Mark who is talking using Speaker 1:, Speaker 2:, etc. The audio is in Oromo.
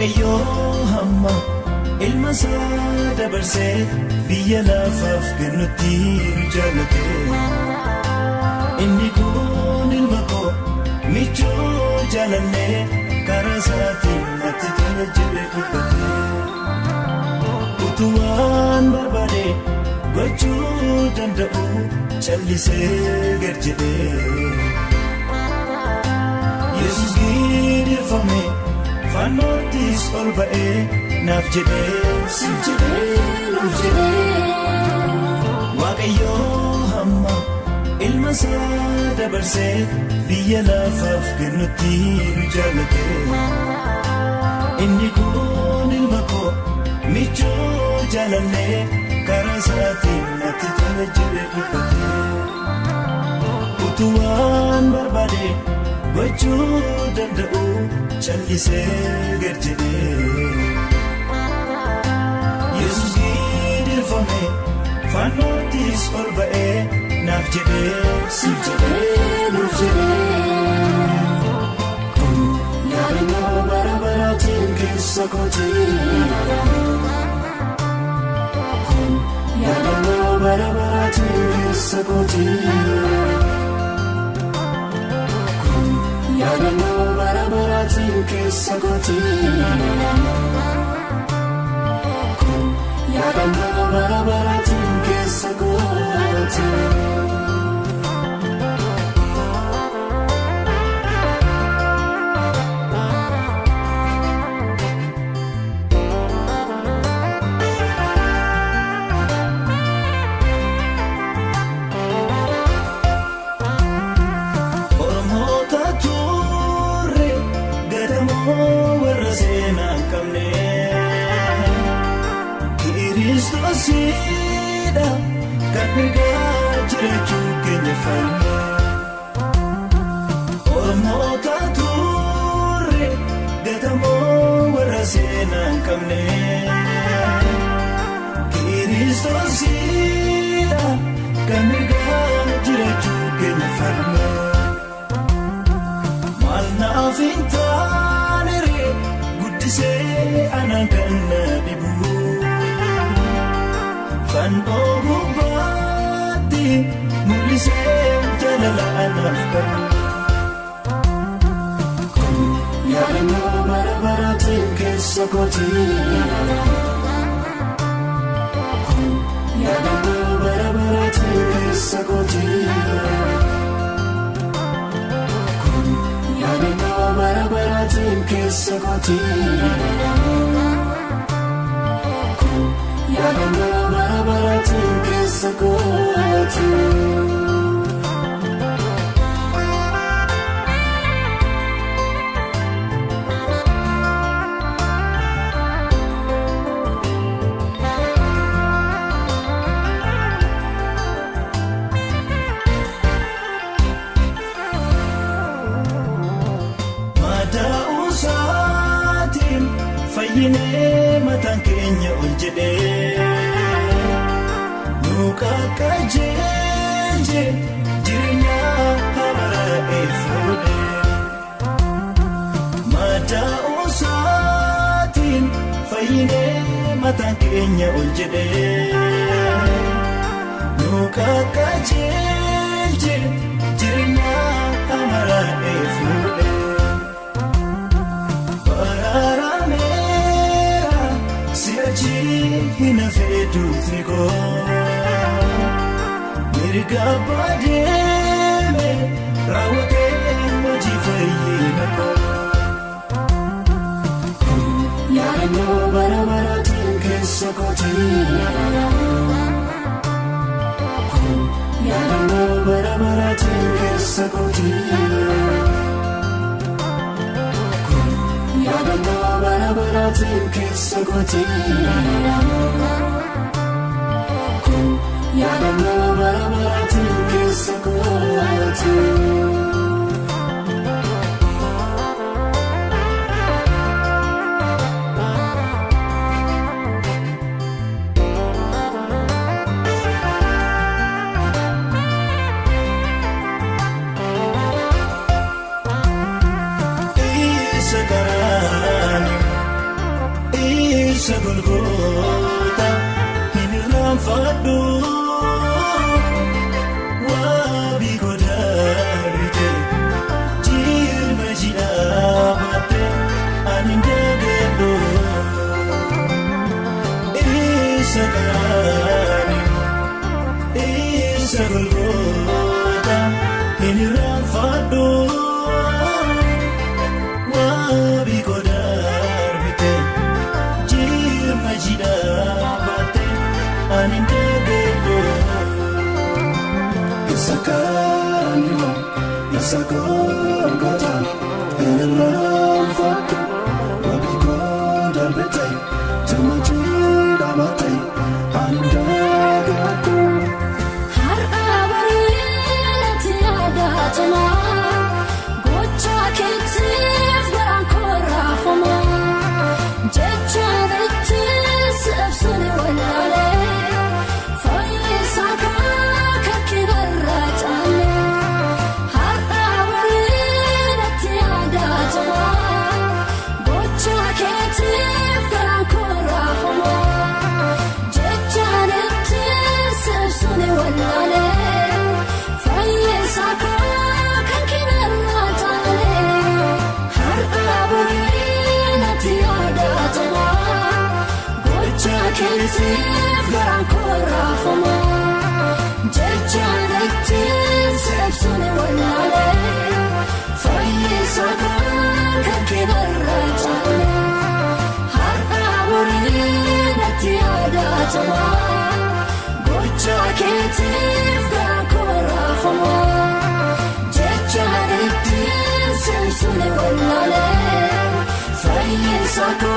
Speaker 1: Waaqayyo hamma ilma isaa dabarsee biyya lafaaf kennutti nu jaalate. Inni kun ilma koo michuu jaalallee karaa isaatiin natti tola jedhee dubbate. Utuu waan barbaade gochuu danda'u callisee gad jedhee. Yesuus gidirfame fannoottis ol ba'ee naaf jedhee siif jedhee nuuf jedhee. Waaqayyo hamma ilma isaa dabarsee biyya lafaaf kennutti nu jaalate. Inni kun ilma koo michuu jaalallee karaa isaatiin natti tola jedhee dubbate. Utuu waan barbaade gochuu danda'u callisee gad jedhee. Yesuus gidirfame fannoottis ol ba'ee naaf jedhee siif jedhee nuuf jedhee. Kun yaadannoo bara baraatiin keessa kootii. Kun yaadannoo bara baraatiin keessa kootii. Yaadannoo bara baraatiin keessa kootii. Kun yaadannoo bara baraatiin keessa kootii. Kiristoosiidha kan mirgaa jiraachuu keenya falme. Oromoota turre gatamoo warra seenaa hin qabne. Kiristoosiidha kan mirgaa jiraachuu keenya falme. Maal naaf hin taanere guddisee anaan kan na dhibu. Fannoo gubbaatti mul'isee jaalala anaaf qabu. Kun yaadannoo bara baraatiin keessa kootii. Kun yaadannoo bara baraatiin keessa kootii. Kun yaadannoo bara baraatiin keessa kootii. Yaadannoo bara baraatiin keessa kootii. Madaa'uusaatiin fayyinee mataan keenya ol jedhee. Nuka jeje jireenya hamara'ee fuudhee. Madaa'uusaatiin fayyinee mataan keenya ol jedhee. Nuka jeje jireenya hamara'ee fuudhee. Bararameera si'achi hin hafeetuufi koo. Mirga badeeme raawwatee hojii fayyina koo. Kun yaadannoo bara baraatiin keessa kootii. Kun yaadannoo bara baraatiin keessa kootii. Kun yaadannoo bara baraatiin keessa kootii. Yaadannoo bara baraatiin keessa kootii. sakon kota eran fakku wabiko darbetai jamachi damatai andagaku
Speaker 2: har abariyati adatma gocha ketif baran korafama jecharitti sabsuni walale faisaka kakibarratana Ketif garan korafama jechanitti sabsuni walale faisaka kakibarratana har aburinati adatama gocha ketif garan korafama jechanitti sabsuni walale faisaka